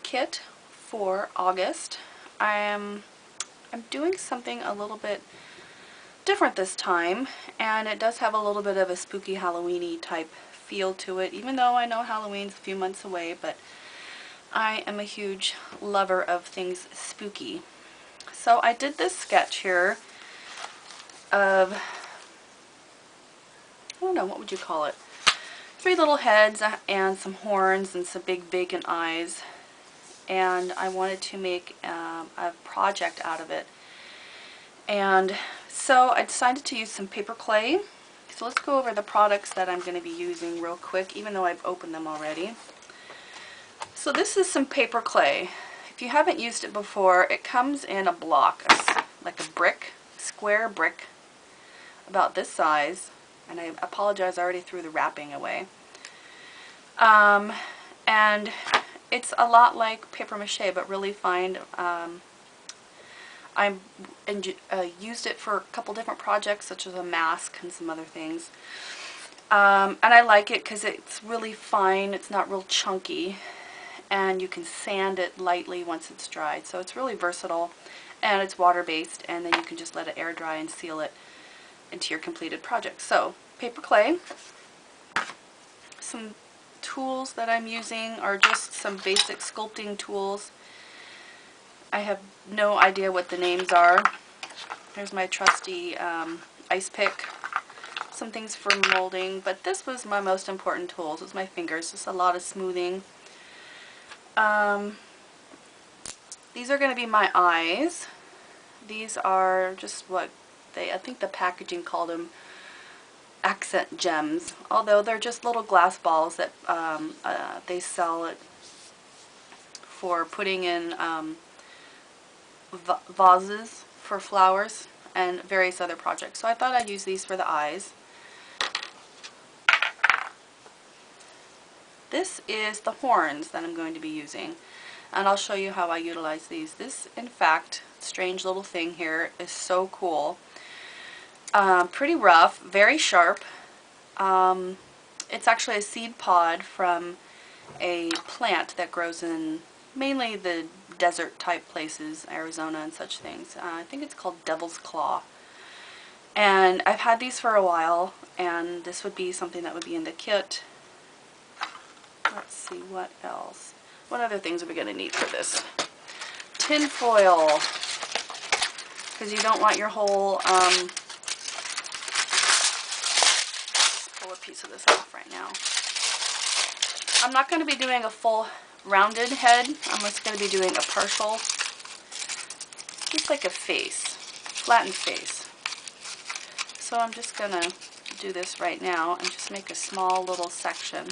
kit for August. I'm doing something a little bit different this time, and it does have a little bit of a spooky Halloween-y type feel to it, even though I know Halloween's a few months away, but I am a huge lover of things spooky. So I did this sketch here of, I don't know, what would you call it? 3 little heads and some horns and some big vacant eyes. And I wanted to make a project out of it. And so I decided to use some paper clay. So let's go over the products that I'm going to be using real quick, even though I've opened them already. So this is some paper clay. If you haven't used it before, it comes in a block, like a brick, square brick, about this size. And I apologize, I already threw the wrapping away. And it's a lot like paper mache, but really fine. I used it for a couple different projects, such as a mask and some other things. And I like it because it's really fine, it's not real chunky, and you can sand it lightly once it's dried. So it's really versatile, and it's water-based, and then you can just let it air dry and seal it into your completed project. So, paper clay. Some tools that I'm using are just some basic sculpting tools. I have no idea what the names are. Here's my trusty ice pick. Some things for molding, but this was my most important tools. It was my fingers. Just a lot of smoothing. These are going to be my eyes. These are just what I think the packaging called them accent gems, although they're just little glass balls that they sell it for putting in vases for flowers and various other projects. So I thought I'd use these for the eyes. This is the horns that I'm going to be using, and I'll show you how I utilize these. This, in fact, strange little thing here is so cool. Pretty rough, very sharp. It's actually a seed pod from a plant that grows in mainly the desert type places, Arizona and such things. I think it's called Devil's Claw. And I've had these for a while, and this would be something that would be in the kit. Let's see, what else? What other things are we going to need for this? Tin foil, because you don't want your whole, pull a piece of this off right now. I'm not going to be doing a full rounded head. I'm just going to be doing a partial, just like a face, flattened face. So I'm just going to do this right now and just make a small little section.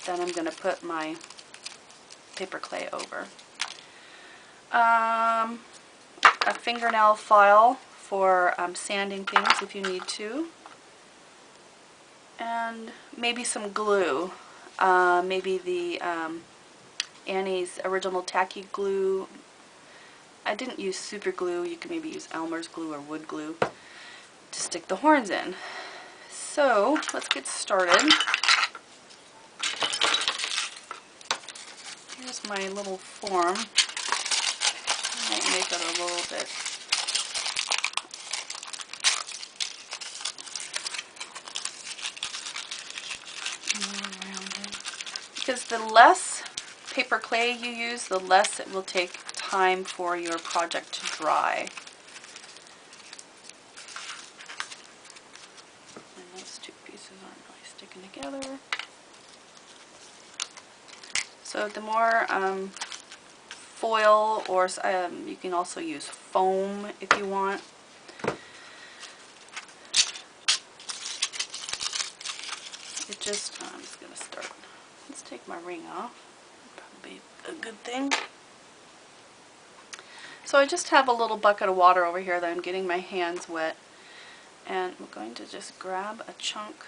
Then I'm going to put my paper clay over. A fingernail file for sanding things if you need to. And maybe some glue. Maybe the Annie's Original Tacky Glue. I didn't use super glue. You can maybe use Elmer's glue or wood glue to stick the horns in. So let's get started. Here's my little form. I might make it a little bit more rounded. Because the less paper clay you use, the less it will take time for your project to dry. And those two pieces aren't really sticking together. So the more foil, or you can also use foam if you want. It just, I'm just going to start. Let's take my ring off. Probably a good thing. So I just have a little bucket of water over here that I'm getting my hands wet. And I'm going to just grab a chunk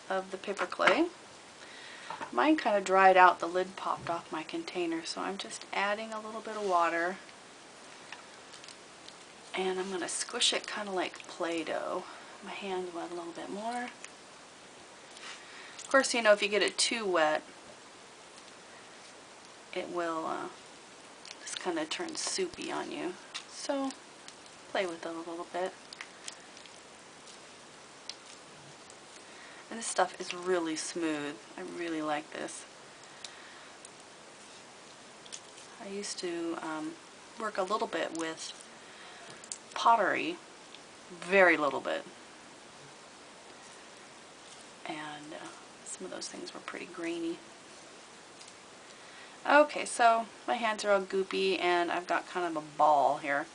of the paper clay. Mine kind of dried out, the lid popped off my container, so I'm just adding a little bit of water. And I'm going to squish it kind of like Play-Doh. My hand wet a little bit more. Of course, you know, if you get it too wet, it will just kind of turn soupy on you. So play with it a little bit. And this stuff is really smooth. I really like this. I used to work a little bit with pottery, very little bit. And some of those things were pretty grainy. Okay, so my hands are all goopy and I've got kind of a ball here.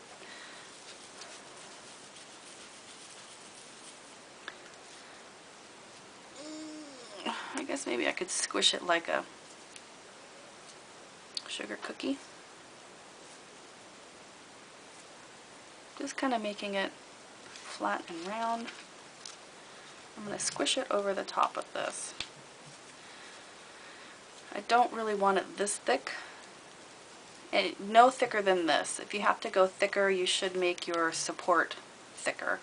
I guess maybe I could squish it like a sugar cookie. Just kind of making it flat and round. I'm going to squish it over the top of this. I don't really want it this thick. No thicker than this. If you have to go thicker, you should make your support thicker.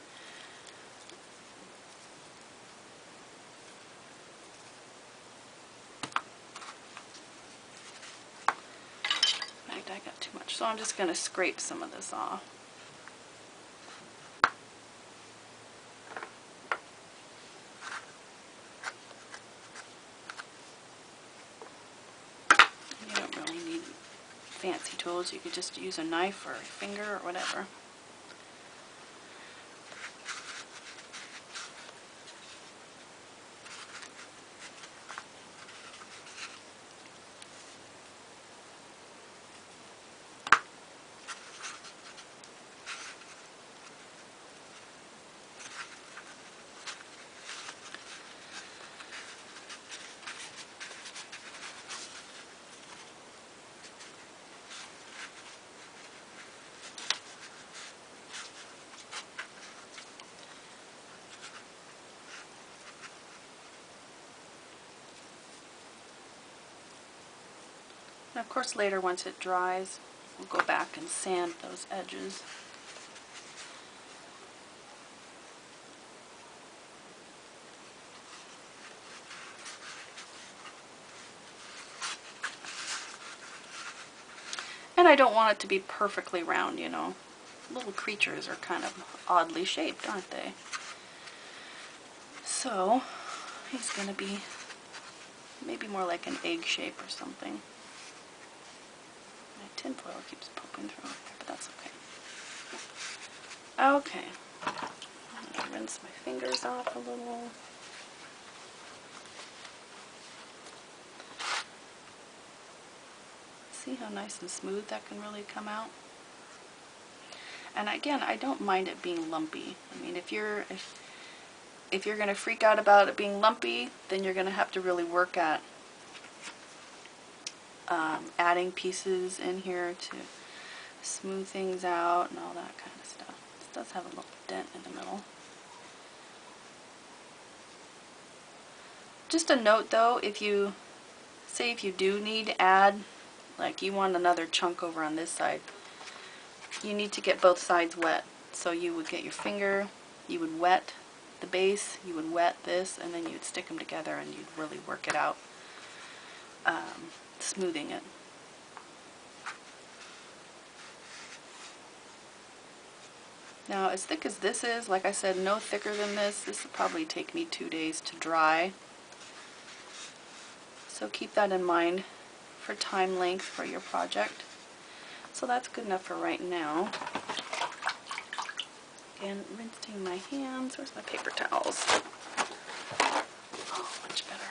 I got too much, so I'm just going to scrape some of this off. You don't really need fancy tools. You could just use a knife or a finger or whatever. And of course later, once it dries, we'll go back and sand those edges. And I don't want it to be perfectly round, you know. Little creatures are kind of oddly shaped, aren't they? So he's going to be maybe more like an egg shape or something. My tinfoil keeps poking through, but that's okay. Okay, I'm going to rinse my fingers off a little. See how nice and smooth that can really come out? And again, I don't mind it being lumpy. I mean, if you're going to freak out about it being lumpy, then you're going to have to really work at adding pieces in here to smooth things out and all that kind of stuff. This does have a little dent in the middle. Just a note though, if you do need to add, like you want another chunk over on this side, you need to get both sides wet. So you would get your finger, you would wet the base, you would wet this, and then you'd stick them together and you'd really work it out, smoothing it. Now, as thick as this is, like I said, no thicker than this. This will probably take me 2 days to dry. So keep that in mind for time length for your project. So that's good enough for right now. Again, rinsing my hands. Where's my paper towels? Oh, much better.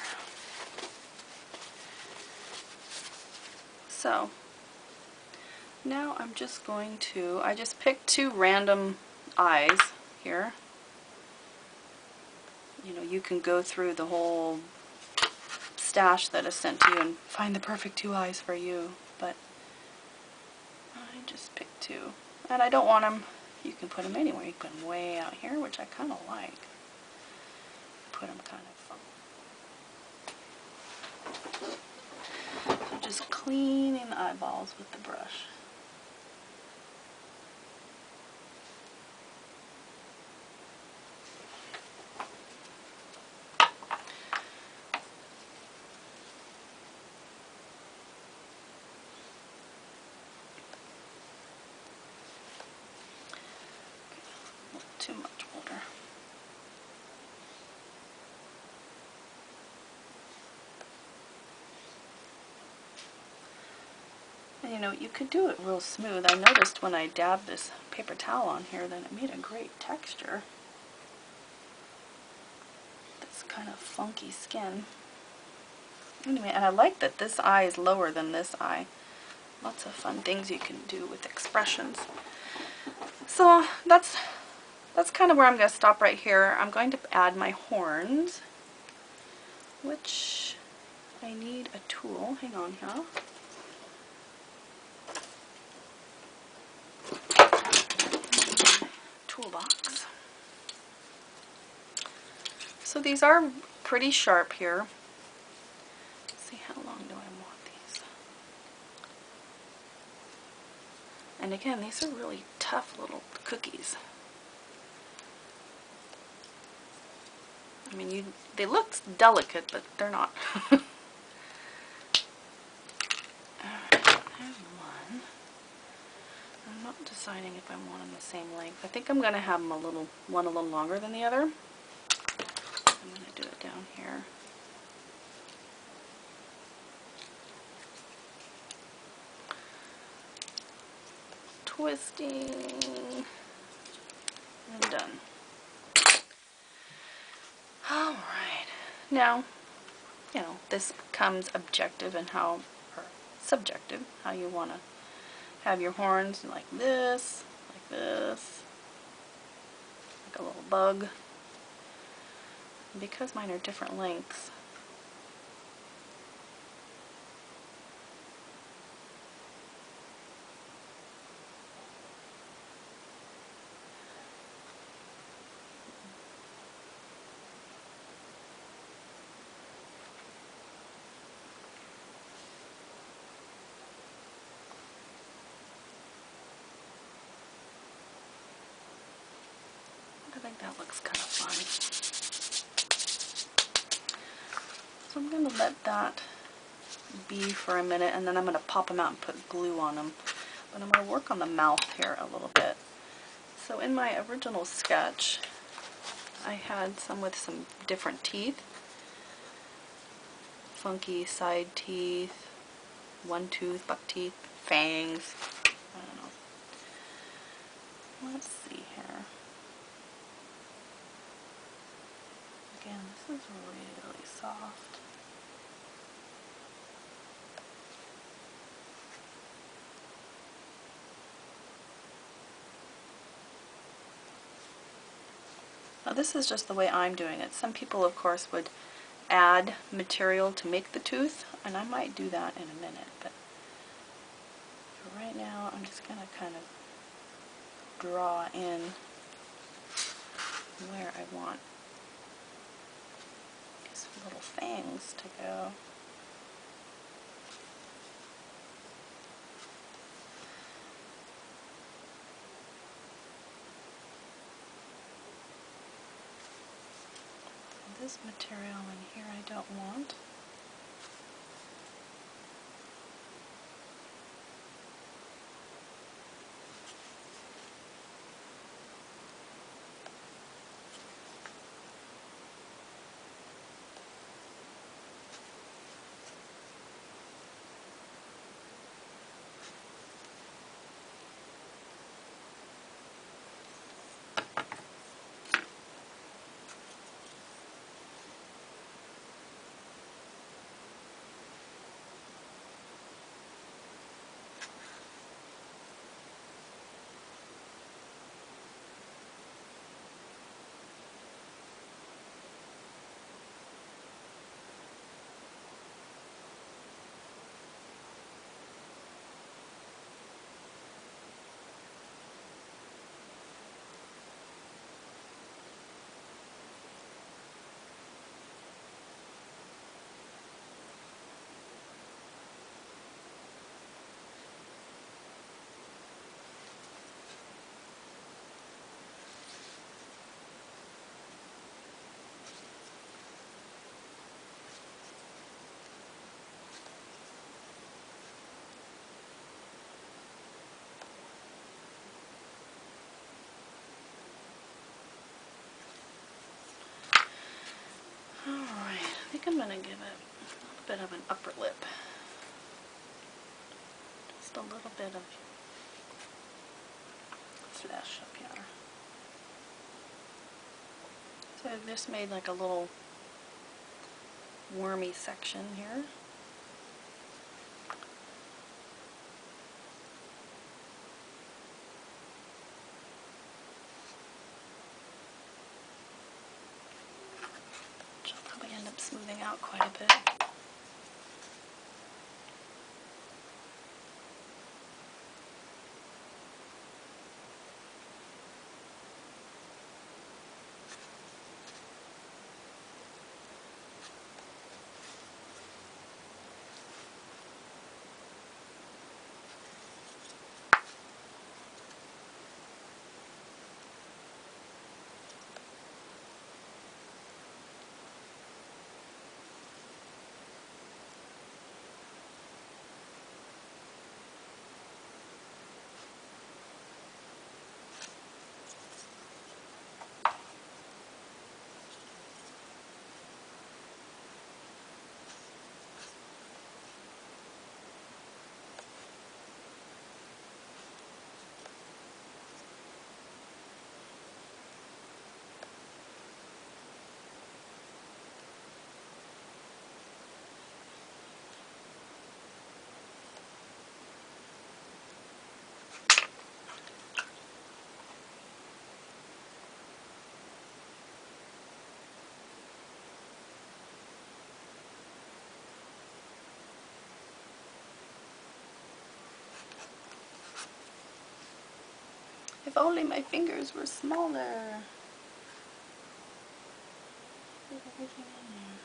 So now I'm just going to, I just picked 2 random eyes here. You know, you can go through the whole stash that is sent to you and find the perfect 2 eyes for you, but I just picked 2. And I don't want them, you can put them anywhere. You can put them way out here, which I kind of like. Put them kind of, so just cleaning the eyeballs with the brush. too much water. And you know, you could do it real smooth. I noticed when I dabbed this paper towel on here that it made a great texture. This kind of funky skin. Anyway, and I like that this eye is lower than this eye. Lots of fun things you can do with expressions. So that's kind of where I'm going to stop right here. I'm going to add my horns, which I need a tool. Hang on here. Toolbox. So these are pretty sharp here. Let's see, how long do I want these? And again, these are really tough little cookies. I mean, they look delicate, but they're not. Alright, there's one. I'm not deciding if I want them the same length. I think I'm going to have them one a little longer than the other. I'm going to do it down here. Twisting. And done. Alright. Now, you know, this comes objective and or subjective, how you want to have your horns like this, like a little bug. Because mine are different lengths, I think that looks kind of fun. So I'm going to let that be for a minute, and then I'm going to pop them out and put glue on them. But I'm going to work on the mouth here a little bit. So in my original sketch, I had some with some different teeth. Funky side teeth, one tooth, buck teeth, fangs. I don't know. Let's see here. Again, this is really soft. Now this is just the way I'm doing it. Some people, of course, would add material to make the tooth, and I might do that in a minute, but for right now I'm just going to kind of draw in where I want these little fangs to go. This material in here I don't want. Alright, I think I'm going to give it a little bit of an upper lip. Just a little bit of flesh up here. So I've just made like a little wormy section here. Which will probably end up smoothing out quite a bit. If only my fingers were smaller. Put everything in there.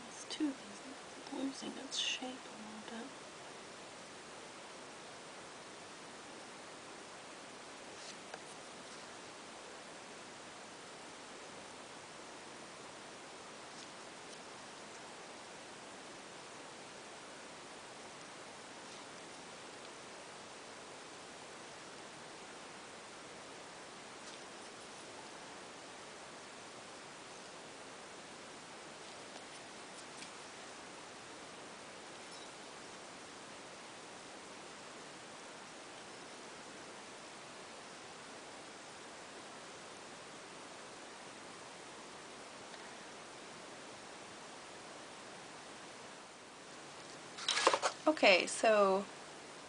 This tube is losing its shape a little bit. Okay, so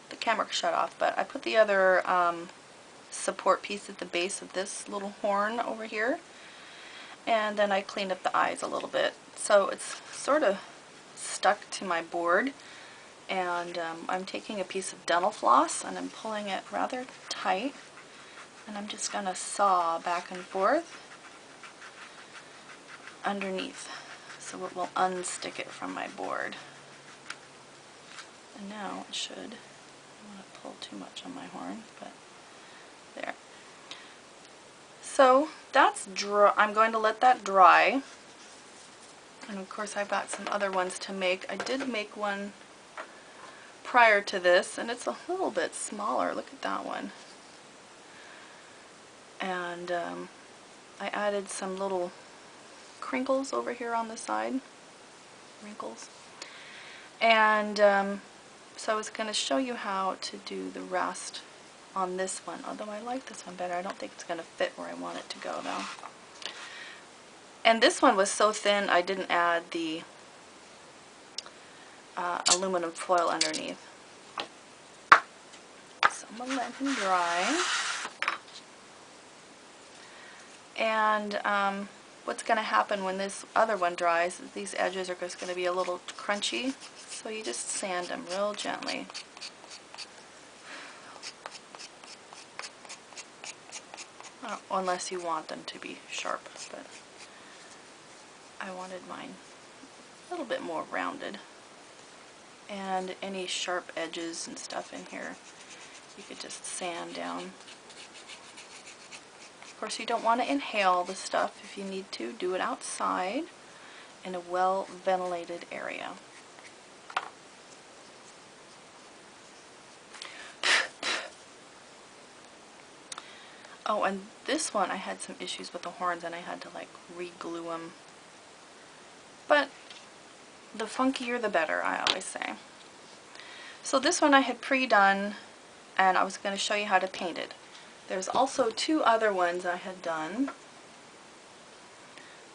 the camera shut off, but I put the other support piece at the base of this little horn over here, and then I cleaned up the eyes a little bit. So it's sort of stuck to my board, and I'm taking a piece of dental floss and I'm pulling it rather tight, and I'm just going to saw back and forth underneath so it will unstick it from my board. And now it should, I don't want to pull too much on my horn, but there. So that's dry. I'm going to let that dry. And of course I've got some other ones to make. I did make one prior to this, and it's a little bit smaller. Look at that one. And I added some little crinkles over here on the side. Wrinkles. And so I was going to show you how to do the rest on this one, although I like this one better. I don't think it's going to fit where I want it to go though. And this one was so thin I didn't add the aluminum foil underneath. So I'm going to let him dry. And what's going to happen when this other one dries is these edges are just going to be a little crunchy, so you just sand them real gently. Unless you want them to be sharp, but I wanted mine a little bit more rounded. And any sharp edges and stuff in here, you could just sand down. Of course, you don't want to inhale the stuff. If you need to, do it outside in a well-ventilated area. Oh, and this one I had some issues with the horns and I had to like re-glue them. But the funkier the better, I always say. So this one I had pre-done, and I was going to show you how to paint it. There's also two other ones I had done.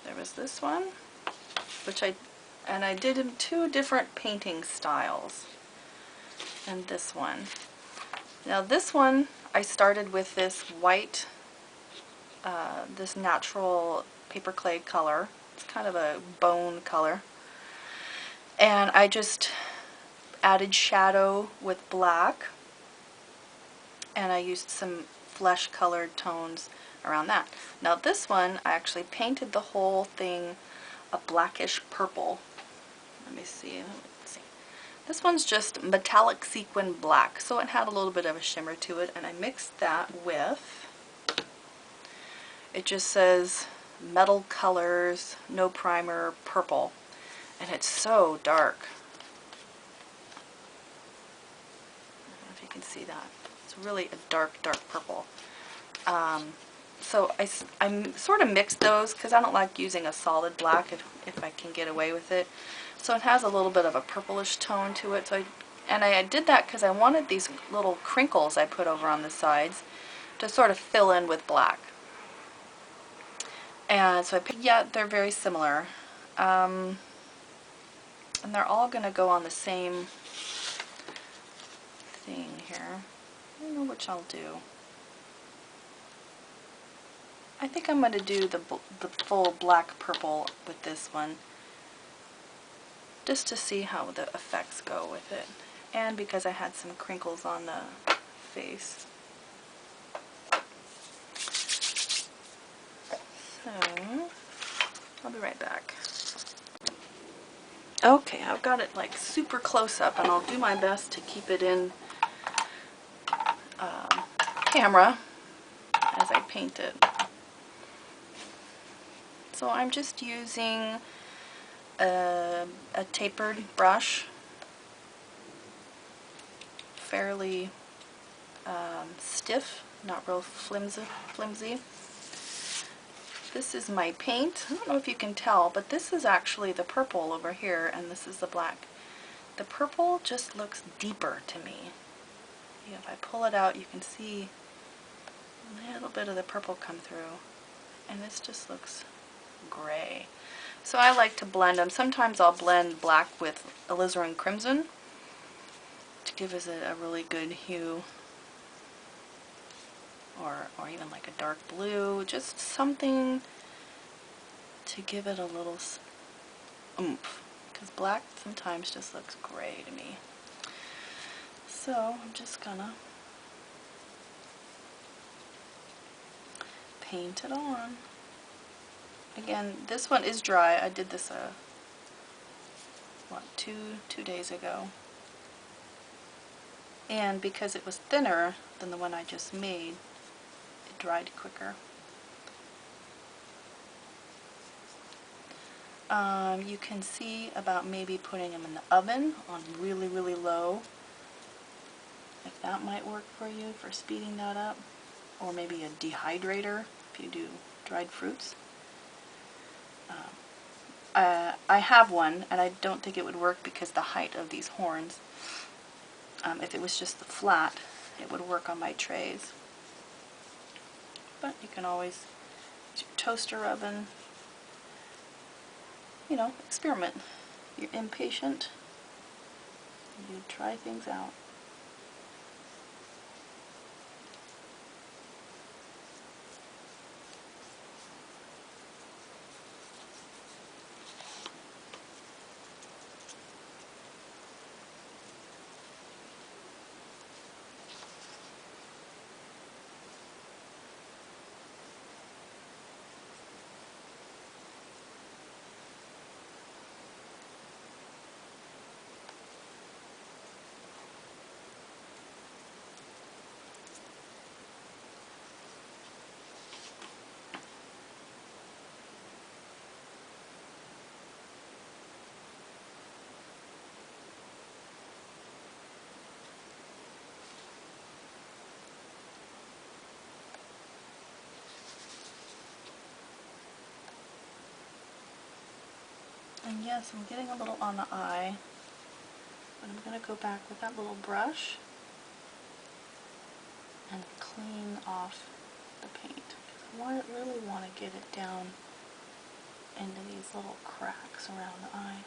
There was this one, which I did in two different painting styles. And this one. Now this one, I started with this white, this natural paper clay color. It's kind of a bone color. And I just added shadow with black. And I used some flesh colored tones around that. Now this one, I actually painted the whole thing a blackish purple. Let me see. This one's just metallic sequin black, so it had a little bit of a shimmer to it, and I mixed that with, it just says metal colors, no primer, purple, and it's so dark. I don't know if you can see that. It's really a dark, dark purple. So I sort of mixed those because I don't like using a solid black if I can get away with it. So it has a little bit of a purplish tone to it. So I did that because I wanted these little crinkles I put over on the sides to sort of fill in with black. And so yeah, they're very similar. And they're all going to go on the same thing here. I don't know which I'll do. I think I'm going to do the full black purple with this one, just to see how the effects go with it, and because I had some crinkles on the face. So I'll be right back. Okay, I've got it like super close up, and I'll do my best to keep it in camera as I paint it. So I'm just using a tapered brush, fairly stiff, not real flimsy. This is my paint. I don't know if you can tell, but this is actually the purple over here, and this is the black. The purple just looks deeper to me. If I pull it out, you can see a little bit of the purple come through, and this just looks gray. So I like to blend them. Sometimes I'll blend black with alizarin crimson to give us a really good hue, or even like a dark blue, just something to give it a little oomph, because black sometimes just looks gray to me. So I'm just gonna paint it on. Again, this one is dry. I did this two days ago. And because it was thinner than the one I just made, it dried quicker. You can see about maybe putting them in the oven on really, really low, if that might work for you for speeding that up, or maybe a dehydrator if you do dried fruits. I have one, and I don't think it would work because the height of these horns. If it was just the flat, it would work on my trays. But you can always use your toaster oven. You know, experiment. You're impatient, you try things out. And yes, I'm getting a little on the eye, but I'm going to go back with that little brush and clean off the paint. I really want to get it down into these little cracks around the eye.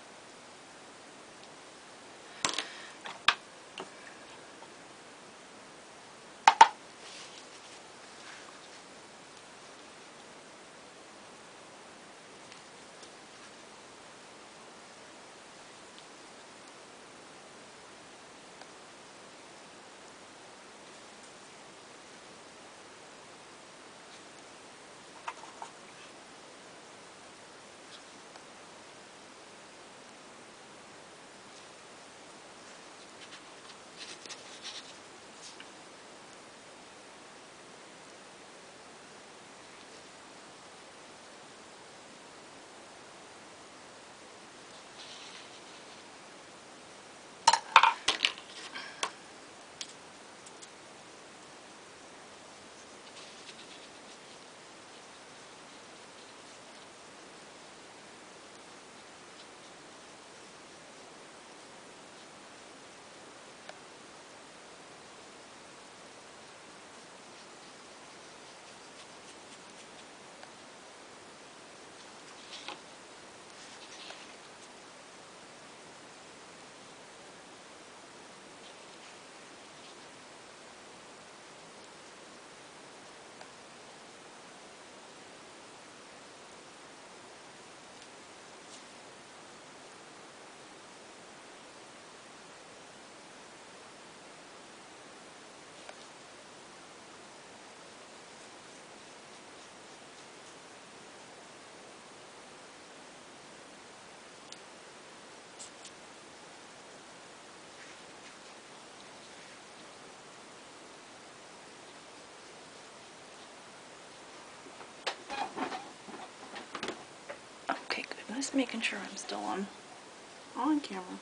Okay, good. Just making sure I'm still on camera.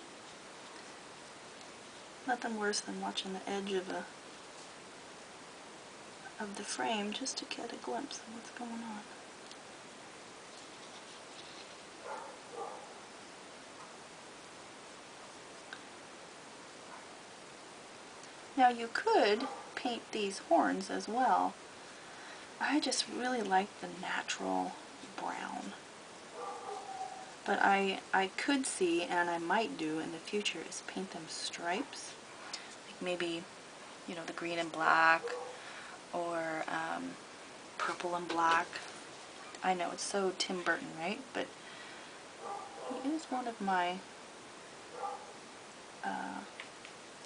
Nothing worse than watching the edge of the frame just to get a glimpse of what's going on. Now you could paint these horns as well. I just really like the natural brown. But I could see, and I might do in the future, is paint them stripes. Like maybe, you know, the green and black, or purple and black. I know it's so Tim Burton, right? But he is one of my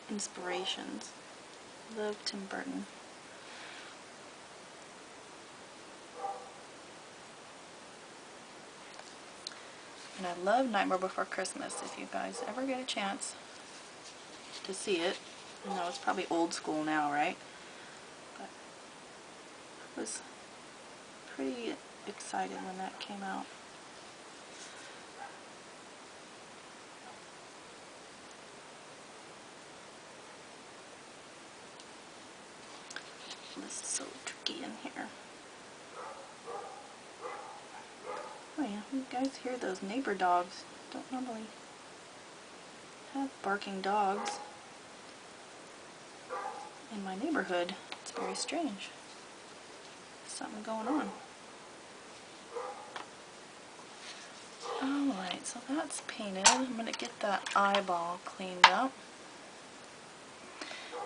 inspirations. Love Tim Burton. And I love Nightmare Before Christmas. If you guys ever get a chance to see it, I know it's probably old school now, right? But I was pretty excited when that came out. This is so tricky in here. Oh yeah, you guys hear those neighbor dogs. Don't normally have barking dogs in my neighborhood. It's very strange. Something going on. Alright, so that's painted. I'm going to get that eyeball cleaned up.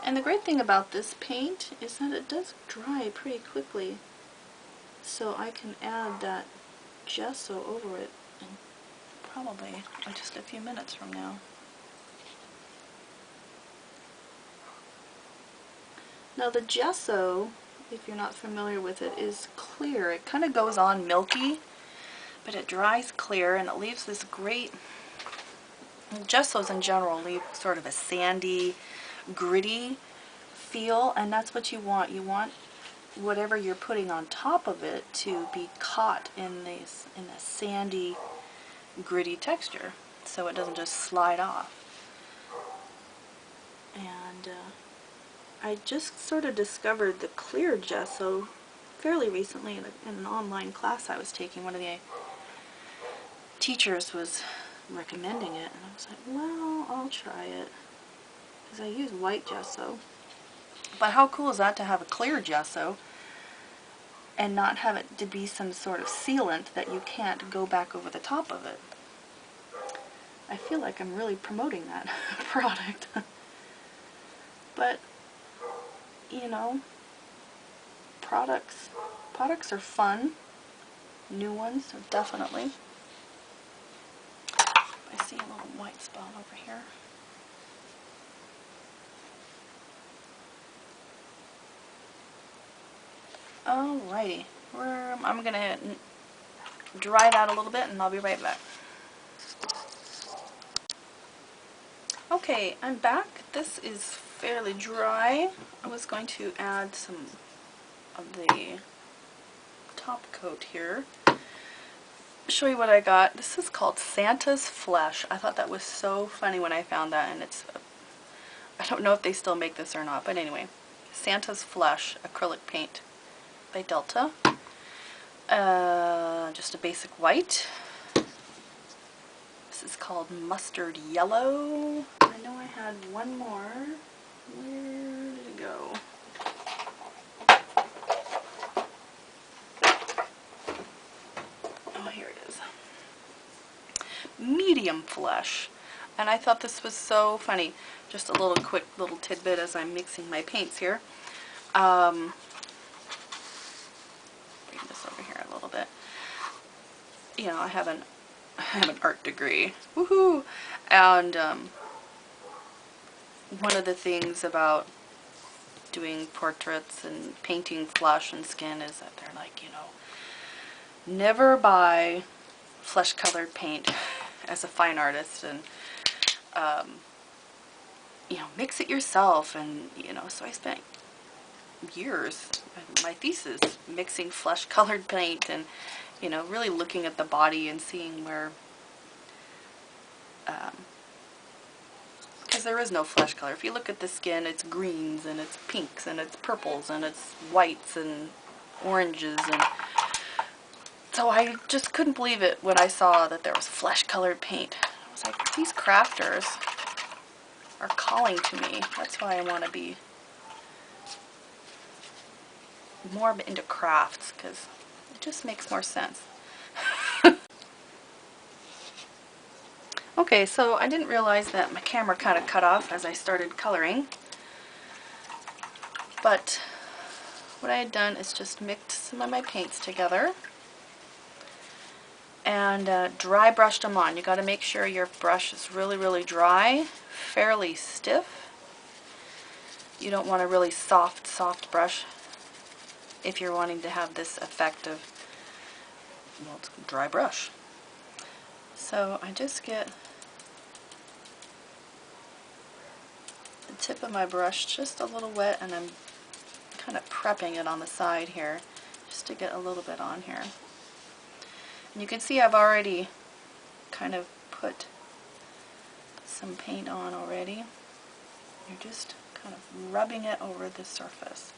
And the great thing about this paint is that it does dry pretty quickly. So I can add that gesso over it in probably just a few minutes from now. Now the gesso, if you're not familiar with it, is clear. It kind of goes on milky, but it dries clear and it leaves this great, gessos in general leave sort of a sandy, gritty feel, and that's what you want. You want whatever you're putting on top of it to be caught in this sandy, gritty texture, so it doesn't just slide off. And I just sort of discovered the clear gesso fairly recently in an online class I was taking. One of the teachers was recommending it, and I was like, well, I'll try it, because I use white gesso. But how cool is that to have a clear gesso and not have it to be some sort of sealant that you can't go back over the top of it? I feel like I'm really promoting that product. But, you know, products are fun. New ones are definitely. I see a little white spot over here. Alrighty, I'm gonna dry that a little bit and I'll be right back. Okay, I'm back. This is fairly dry. I was going to add some of the top coat here. Show you what I got. This is called Santa's Flesh. I thought that was so funny when I found that, and I don't know if they still make this or not, but anyway, Santa's Flesh acrylic paint by Delta. Just a basic white. This is called Mustard Yellow. I know I had one more. Where did it go? Oh, here it is. Medium Flesh. And I thought this was so funny. Just a little quick little tidbit as I'm mixing my paints here. Bring this over here a little bit. You know, I have an art degree. Woohoo! And one of the things about doing portraits and painting flesh and skin is that they're like, you know, never buy flesh colored paint as a fine artist, and you know, mix it yourself. And you know, so I spent years in my thesis mixing flesh colored paint, and you know, really looking at the body and seeing where, because there is no flesh color. If you look at the skin, it's greens and it's pinks and it's purples and it's whites and oranges, and so I just couldn't believe it when I saw that there was flesh colored paint. I was like, these crafters are calling to me. That's why I want to be more into crafts, because it just makes more sense. Okay, so I didn't realize that my camera kind of cut off as I started coloring, but what I had done is just mixed some of my paints together and dry brushed them on. You got to make sure your brush is really, really dry, fairly stiff. You don't want a really soft brush if you're wanting to have this effect of, well, it's a dry brush. So I just get tip of my brush just a little wet, and I'm kind of prepping it on the side here just to get a little bit on here. And you can see I've already kind of put some paint on already. You're just kind of rubbing it over the surface.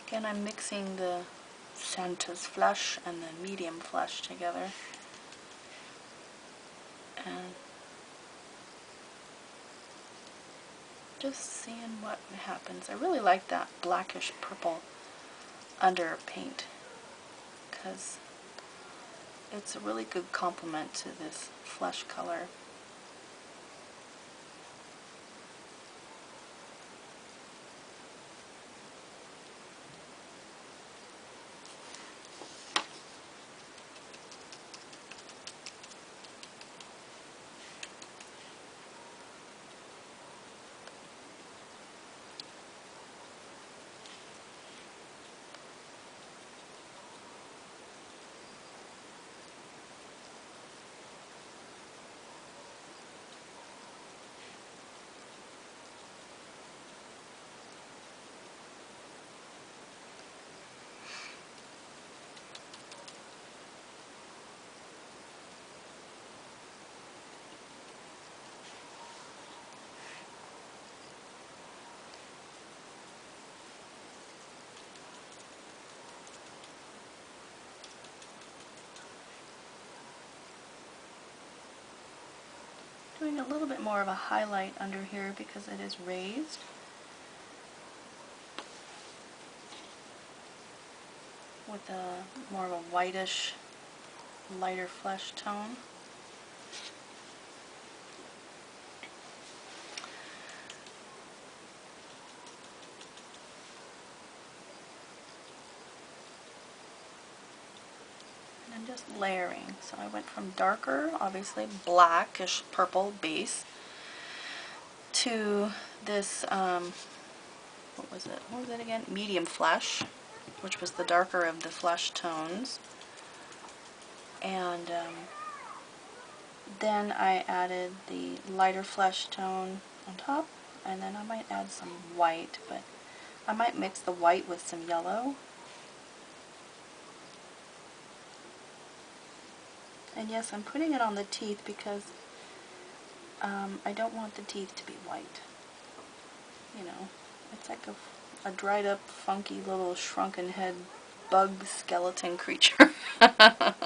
Again, I'm mixing the Santa's flesh and the medium flesh together. And just seeing what happens. I really like that blackish purple underpaint because it's a really good complement to this flesh color. Doing a little bit more of a highlight under here because it is raised. With a more of a whitish, lighter flesh tone. And I'm just layering. So I went from darker, obviously blackish purple base, to this, what was it again? Medium flesh, which was the darker of the flesh tones. And then I added the lighter flesh tone on top, and then I might add some white, but I might mix the white with some yellow. And yes, I'm putting it on the teeth because I don't want the teeth to be white. You know, it's like a dried up, funky little shrunken head bug skeleton creature. How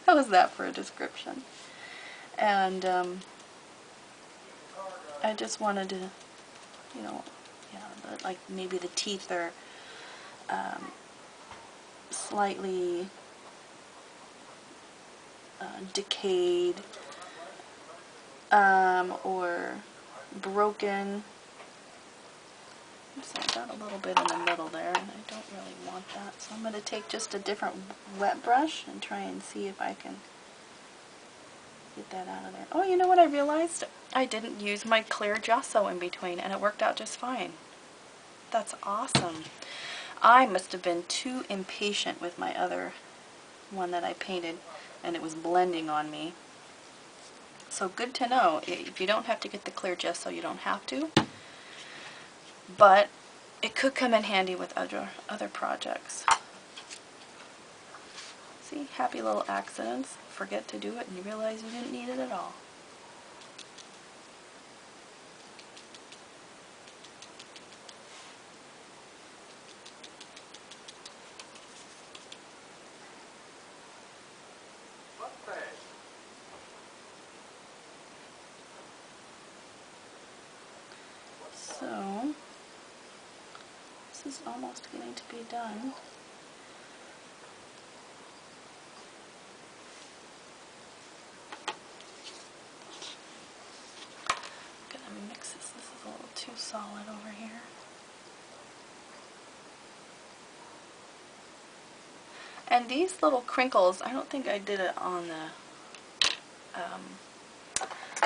was that for a description? And I just wanted to, you know, yeah, like maybe the teeth are slightly decayed or broken. So I got a little bit in the middle there, and I don't really want that. So I'm going to take just a different wet brush and try and see if I can get that out of there. Oh, you know what I realized? I didn't use my clear gesso in between, and it worked out just fine. That's awesome. I must have been too impatient with my other one that I painted, and it was blending on me. So good to know. If you don't have to get the clear gesso, you don't have to. But it could come in handy with other projects. See, happy little accidents. Forget to do it and you realize you didn't need it at all. So this is almost getting to be done. I'm gonna mix this. This is a little too solid over here. And these little crinkles, I don't think I did it on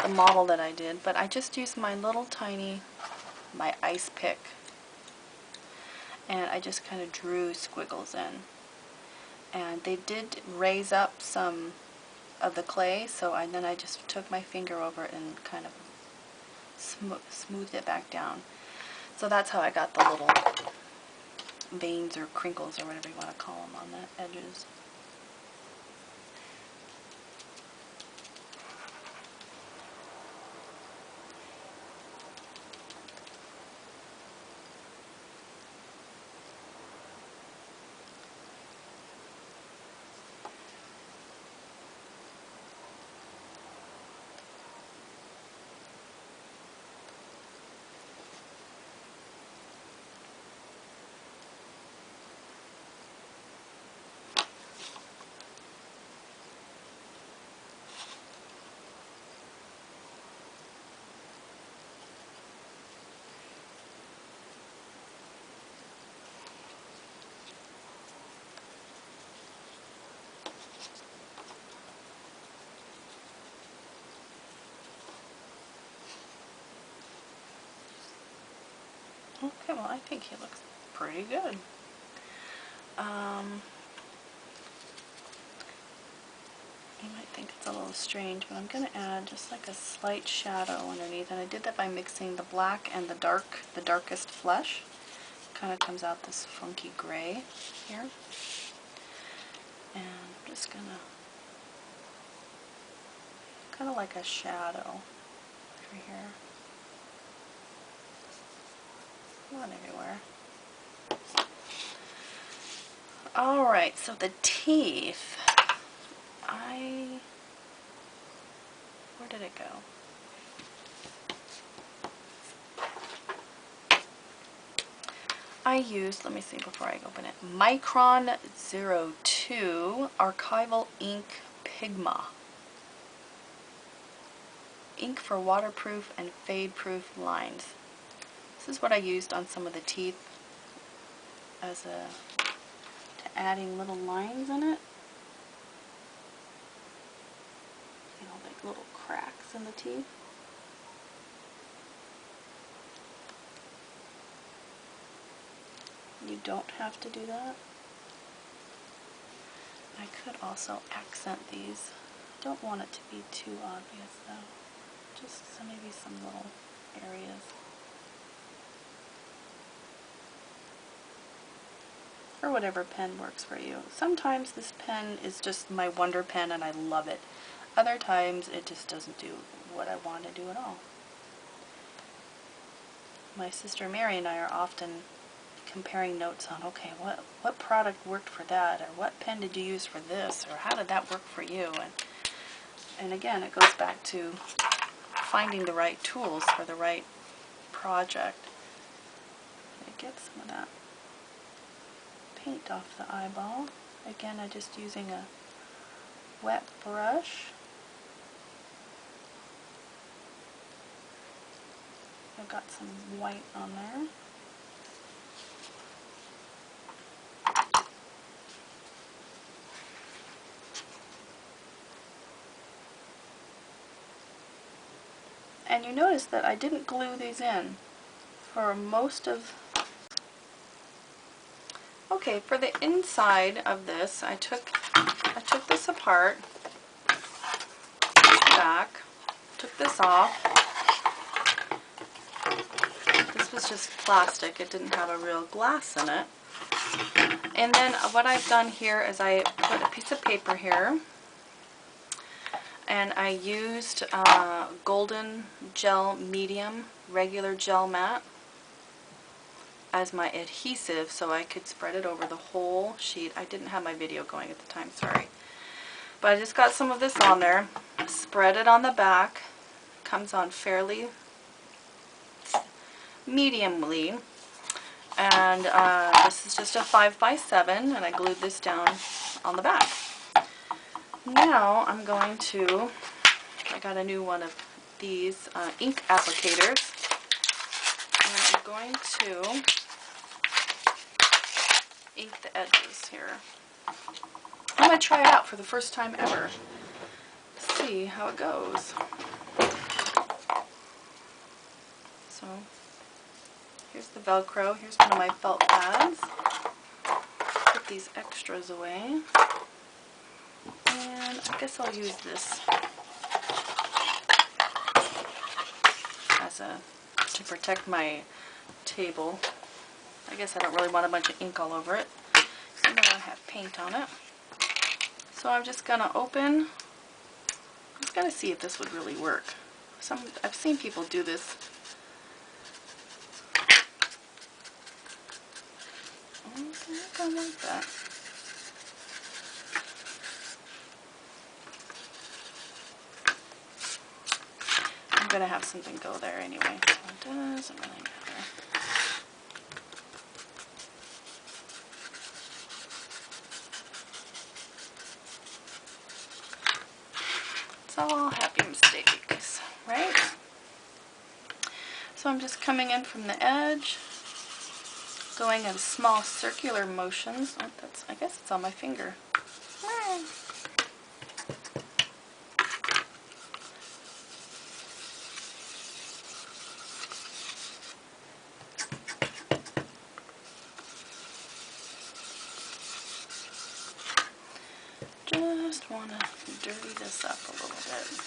the model that I did, but I just used my little tiny, my ice pick, and I just kind of drew squiggles in. And they did raise up some of the clay, so then I just took my finger over it and kind of smoothed it back down. So that's how I got the little veins or crinkles or whatever you want to call them on the edges. Okay, well, I think he looks pretty good. You might think it's a little strange, but I'm going to add just like a slight shadow underneath, and I did that by mixing the black and the darkest flesh. Kind of comes out this funky gray here. And I'm just going to, kind of like a shadow over here. Not everywhere. Alright, so the teeth. Where did it go? I used, let me see before I open it, Micron 02 Archival Ink Pigma. Ink for waterproof and fade-proof lines. This is what I used on some of the teeth as to adding little lines in it. You know, like little cracks in the teeth. You don't have to do that. I could also accent these. I don't want it to be too obvious though. Just maybe some little areas. Or whatever pen works for you. Sometimes this pen is just my wonder pen and I love it. Other times it just doesn't do what I want to do at all. My sister Mary and I are often comparing notes on, okay, what product worked for that, or what pen did you use for this, or how did that work for you? And again, it goes back to finding the right tools for the right project. Get some of that paint off the eyeball. Again, I'm just using a wet brush. I've got some white on there. And you notice that I didn't glue these in for most of... Okay, for the inside of this, I took this apart, back, took this off. This was just plastic, it didn't have a real glass in it. And then what I've done here is I put a piece of paper here, and I used Golden Gel Medium regular gel mat as my adhesive so I could spread it over the whole sheet. I didn't have my video going at the time, sorry. But I just got some of this on there, spread it on the back, comes on fairly mediumly. And this is just a 5x7, and I glued this down on the back. Now I'm going to, I got a new one of these ink applicators, and I'm going to ink the edges here. I'm going to try it out for the first time ever. See how it goes. So here's the Velcro. Here's one of my felt pads. Put these extras away. And I guess I'll use this as to protect my table. I guess I don't really want a bunch of ink all over it. I don't have paint on it. So I'm just going to open. I'm just going to see if this would really work. I've seen people do this. I don't like that. I'm going to have something go there anyway, so it doesn't really matter. It's all happy mistakes, right? So I'm just coming in from the edge, going in small circular motions. Oh, I guess it's on my finger. Just want to dirty this up a little bit.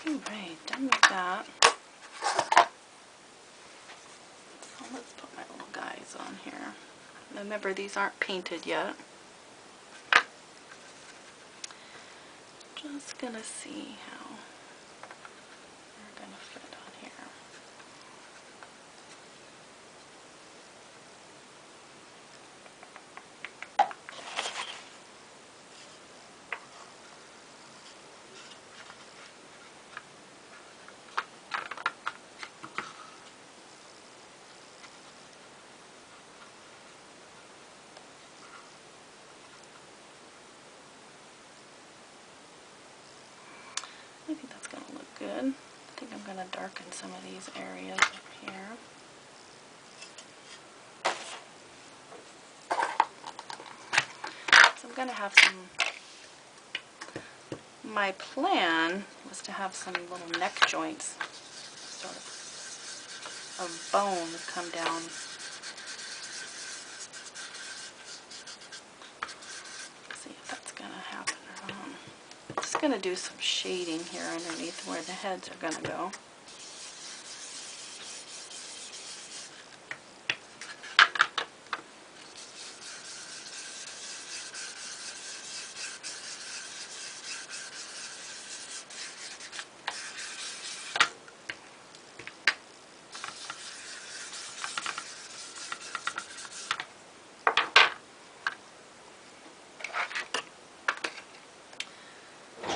Alright, done with that. So let's put my little guys on here. Remember, these aren't painted yet. Just gonna see how they're gonna fit on here. I think that's going to look good. I think I'm going to darken some of these areas up here. So I'm going to have my plan was to have some little neck joints, sort of bone come down. Let's see if that's going to happen or not. I'm just going to do some shading here underneath where the heads are going to go.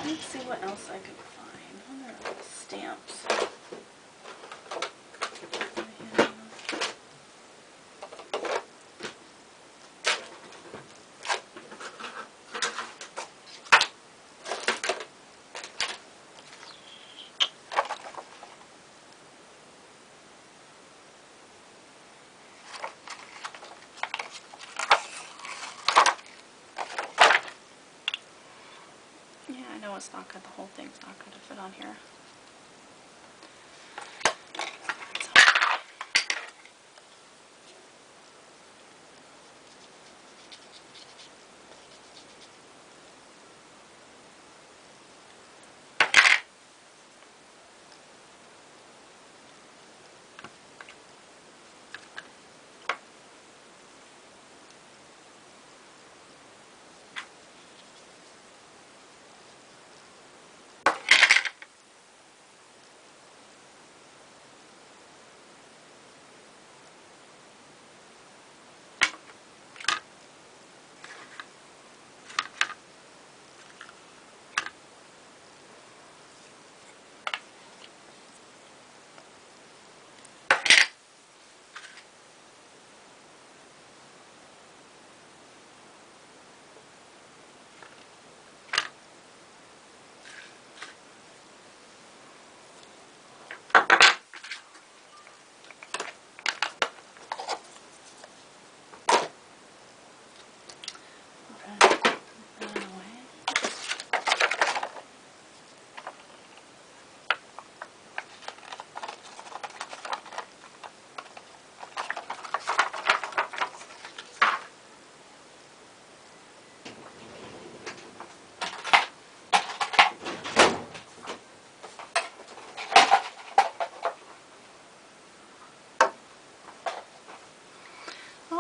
Let's see what else I can find. Oh, there are stamps. Yeah, I know it's not good. The whole thing's not going to fit on here.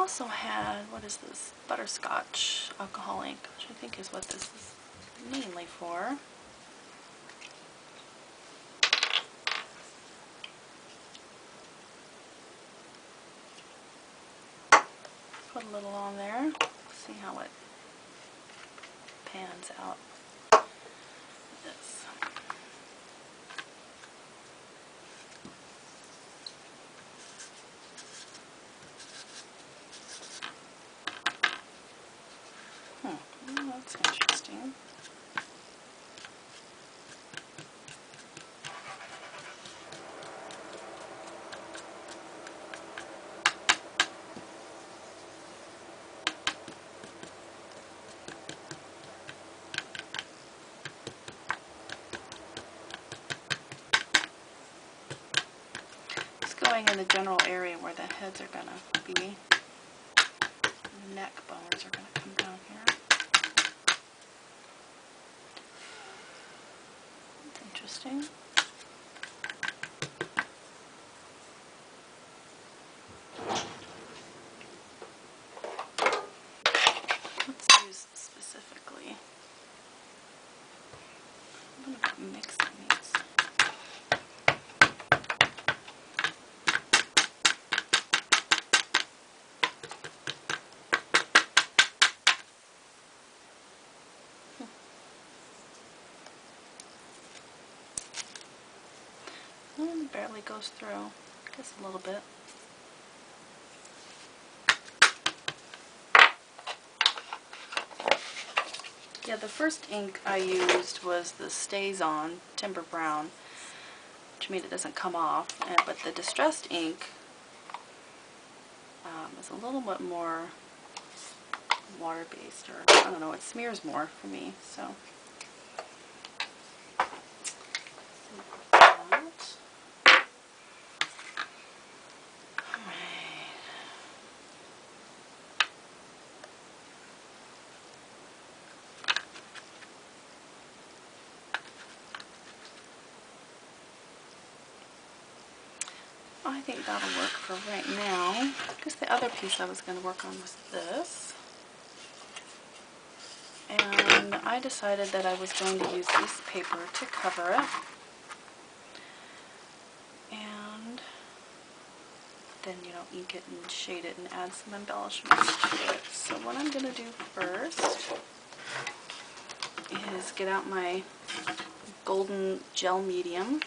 also had, what is this? Butterscotch alcohol ink, which I think is what this is mainly for. Put a little on there, see how it pans out. This. Well, that's interesting. It's going in the general area where the heads are going to be. The neck bones are going to come down here. That's interesting. Let's use specifically. I'm going to mix these. It barely goes through, just a little bit. Yeah, the first ink I used was the Stays On Timber Brown, which means it doesn't come off, but the Distressed ink is a little bit more water-based, or I don't know, it smears more for me, so. I think that'll work for right now. I guess the other piece I was going to work on was this. And I decided that I was going to use this paper to cover it. And then, you know, ink it and shade it and add some embellishments to it. So what I'm going to do first is get out my golden gel medium,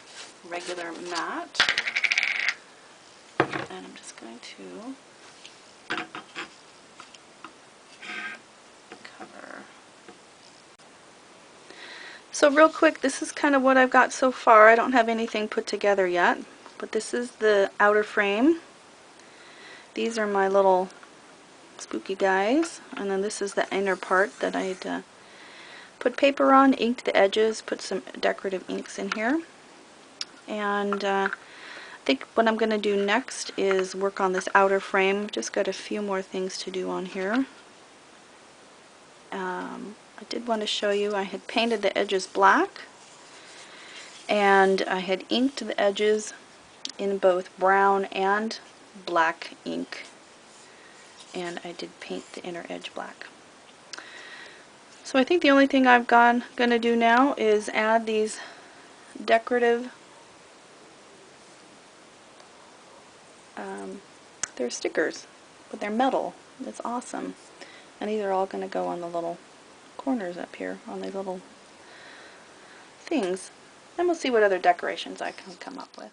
regular matte. And I'm just going to cover. So real quick, this is kind of what I've got so far. I don't have anything put together yet, but this is the outer frame. These are my little spooky guys, and then this is the inner part that I had put paper on, inked the edges, put some decorative inks in here. And I think what I'm going to do next is work on this outer frame. I've just got a few more things to do on here. I did want to show you, I had painted the edges black, and I had inked the edges in both brown and black ink, and I did paint the inner edge black. So I think the only thing I've going to do now is add these decorative, they're stickers, but they're metal. It's awesome. And these are all going to go on the little corners up here, on the little things. And we'll see what other decorations I can come up with.